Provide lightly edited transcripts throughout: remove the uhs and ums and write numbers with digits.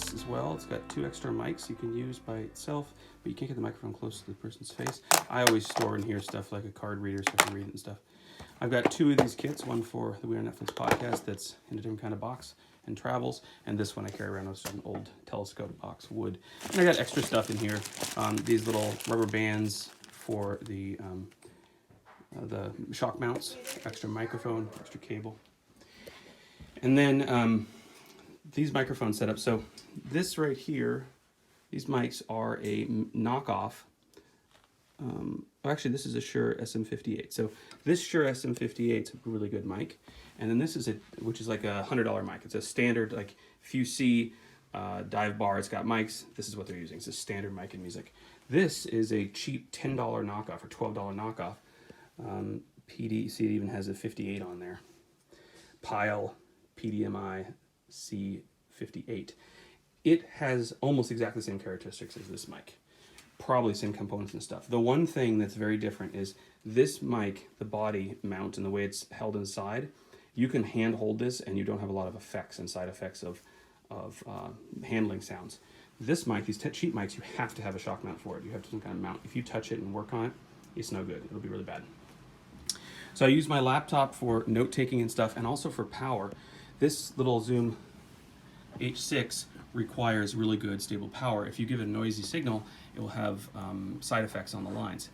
this as well. It's got 2 extra mics you can use by itself, but you can't get the microphone close to the person's face. I always store in here stuff like a card reader so I can read it and stuff. I've got 2 of these kits, one for the WeAreNetflix podcast that's in a different kind of box and travels, and this one I carry around as an old telescope box, wood. And I got extra stuff in here. These little rubber bands for the shock mounts, extra microphone, extra cable. And then these microphone setups. So this right here, these mics are a knockoff. Actually, this is a Shure SM58. So this Shure SM58 is a really good mic. And then this is which is like a $100 mic. It's a standard, like if you see dive bar, it's got mics. This is what they're using. It's a standard mic in music. This is a cheap $10 knockoff or $12 knockoff. PD, see, it even has a 58 on there. Pile PDMI C58. It has almost exactly the same characteristics as this mic. Probably same components and stuff. The one thing that's very different is this mic, the body mount and the way it's held inside, you can hand hold this and you don't have a lot of effects and side effects of handling sounds. This mic, these cheap mics, you have to have a shock mount for it. You have some kind of mount. If you touch it and work on it, it's no good. It'll be really bad. So I use my laptop for note-taking and stuff, and also for power. This little Zoom H6 requires really good, stable power. If you give it a noisy signal, it will have side effects on the lines.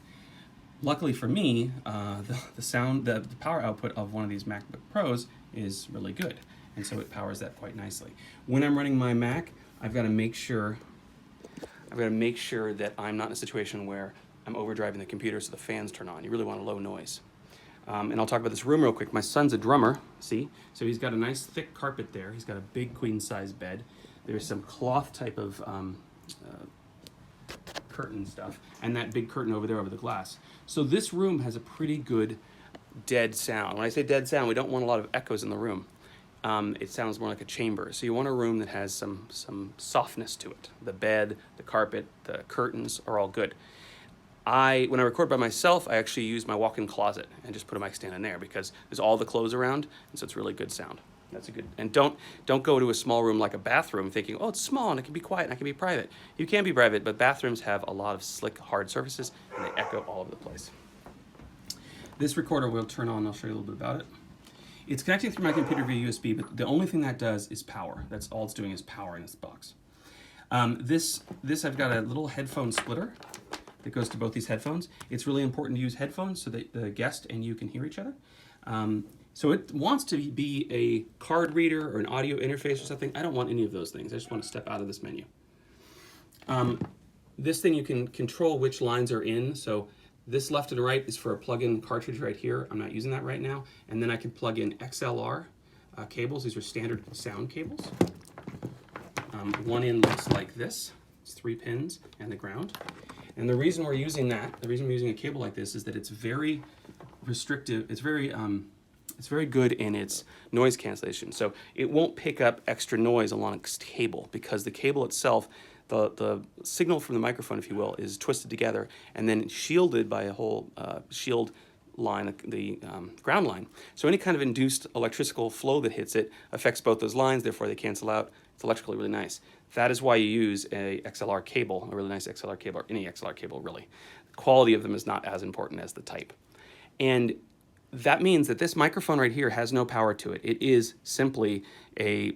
Luckily for me, the power output of one of these MacBook Pros is really good, and so it powers that quite nicely. When I'm running my Mac, I've got to make sure that I'm not in a situation where I'm overdriving the computer so the fans turn on. You really want a low noise. And I'll talk about this room real quick. My son's a drummer, see? So he's got a nice thick carpet there. He's got a big queen-size bed. There's some cloth type of curtain stuff, and that big curtain over there over the glass. So this room has a pretty good dead sound. When I say dead sound, we don't want a lot of echoes in the room. It sounds more like a chamber. So you want a room that has some softness to it. The bed, the carpet, the curtains are all good. When I record by myself, I actually use my walk-in closet and just put a mic stand in there because there's all the clothes around, and so it's really good sound. That's a good, and don't go to a small room like a bathroom thinking, oh, it's small and it can be quiet and I can be private. You can be private, but bathrooms have a lot of slick, hard surfaces and they echo all over the place. This recorder will turn on, I'll show you a little bit about it. It's connecting through my computer via USB, but the only thing that does is power. That's all it's doing is power in this box. This I've got a little headphone splitter that goes to both these headphones. It's really important to use headphones so that the guest and you can hear each other. So it wants to be a card reader or an audio interface or something. I don't want any of those things. I just want to step out of this menu. This thing you can control which lines are in. So this left and right is for a plug-in cartridge right here. I'm not using that right now. And then I can plug in XLR cables. These are standard sound cables. One in looks like this. It's 3 pins and the ground. And the reason we're using that, the reason we're using a cable like this is that it's very restrictive. It's very good in its noise cancellation. So it won't pick up extra noise along its cable because the cable itself, the signal from the microphone, if you will, is twisted together and then shielded by a whole shield line, the ground line. So any kind of induced electrical flow that hits it affects both those lines, therefore they cancel out. It's electrically really nice. That is why you use a XLR cable, a really nice XLR cable, or any XLR cable really. The quality of them is not as important as the type. And that means that this microphone right here has no power to it. It is simply a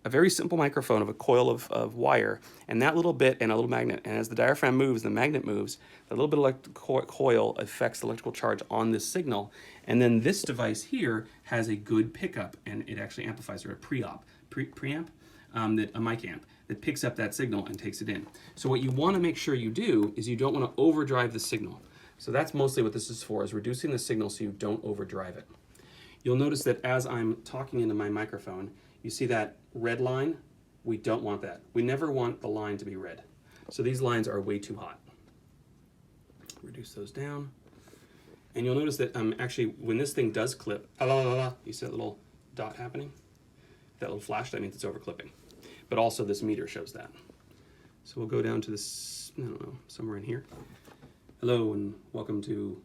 very simple microphone of a coil of wire, and that little bit and a little magnet. And as the diaphragm moves, the magnet moves, the little bit of coil affects the electrical charge on this signal. And then this device here has a good pickup, and it actually amplifies, or a preamp, a mic amp that picks up that signal and takes it in. So what you want to make sure you do is you don't want to overdrive the signal. So that's mostly what this is for, is reducing the signal so you don't overdrive it. You'll notice that as I'm talking into my microphone, you see that red line? We don't want that. We never want the line to be red. So these lines are way too hot. Reduce those down. And you'll notice that actually when this thing does clip, you see that little dot happening? That little flash, that means it's over clipping. But also this meter shows that. So we'll go down to this, I don't know, somewhere in here. Hello and welcome to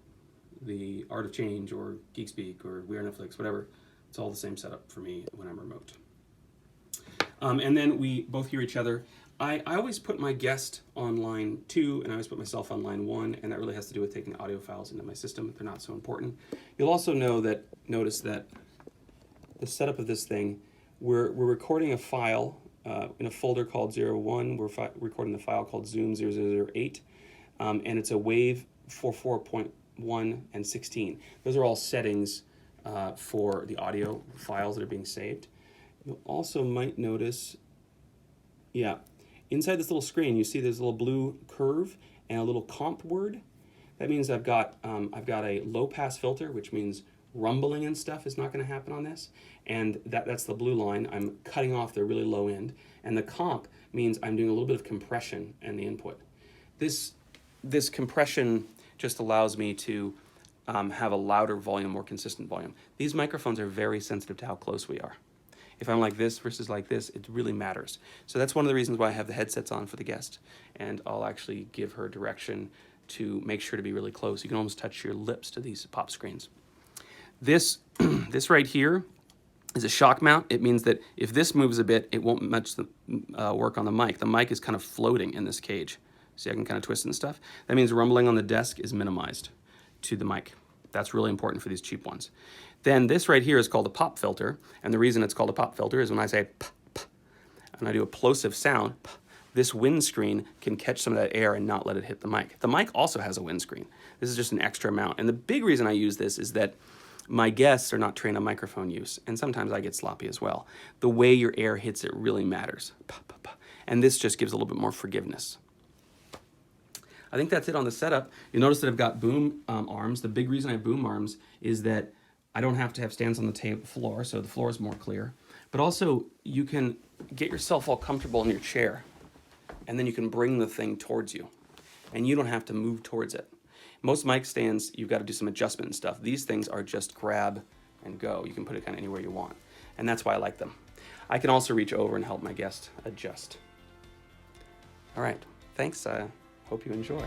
the Art of Change or GeekSpeak or WeAreNetflix, whatever. It's all the same setup for me when I'm remote. And then we both hear each other. I always put my guest on line 2, and I always put myself on line 1, and that really has to do with taking audio files into my system. They're not so important. You'll also notice that the setup of this thing, we're recording a file in a folder called 01. We're recording the file called Zoom 0008, and it's a WAV 44.1 and 16. Those are all settings for the audio files that are being saved. You also might notice, inside this little screen, you see there's a little blue curve and a little comp word. That means I've got a low pass filter, which means rumbling and stuff is not going to happen on this. And that's the blue line. I'm cutting off the really low end. And the comp means I'm doing a little bit of compression in the input. This compression just allows me to have a louder volume, more consistent volume. These microphones are very sensitive to how close we are. If I'm like this versus like this, it really matters. So that's one of the reasons why I have the headsets on for the guest. And I'll actually give her direction to make sure to be really close. You can almost touch your lips to these pop screens. This right here is a shock mount. It means that if this moves a bit, it won't much work on the mic. The mic is kind of floating in this cage. See, I can kind of twist and stuff. That means rumbling on the desk is minimized to the mic. That's really important for these cheap ones. Then this right here is called a pop filter, and the reason it's called a pop filter is when I say p, p, and I do a plosive sound, p, this windscreen can catch some of that air and not let it hit the mic. The mic also has a windscreen. This is just an extra mount. And the big reason I use this is that my guests are not trained on microphone use, and sometimes I get sloppy as well. The way your air hits it really matters. And this just gives a little bit more forgiveness. I think that's it on the setup. You'll notice that I've got boom arms. The big reason I have boom arms is that I don't have to have stands on the floor, so the floor is more clear. But also, you can get yourself all comfortable in your chair, and then you can bring the thing towards you, and you don't have to move towards it. Most mic stands, you've got to do some adjustment and stuff. These things are just grab and go. You can put it kind of anywhere you want, and that's why I like them. I can also reach over and help my guest adjust. All right, thanks. Hope you enjoy.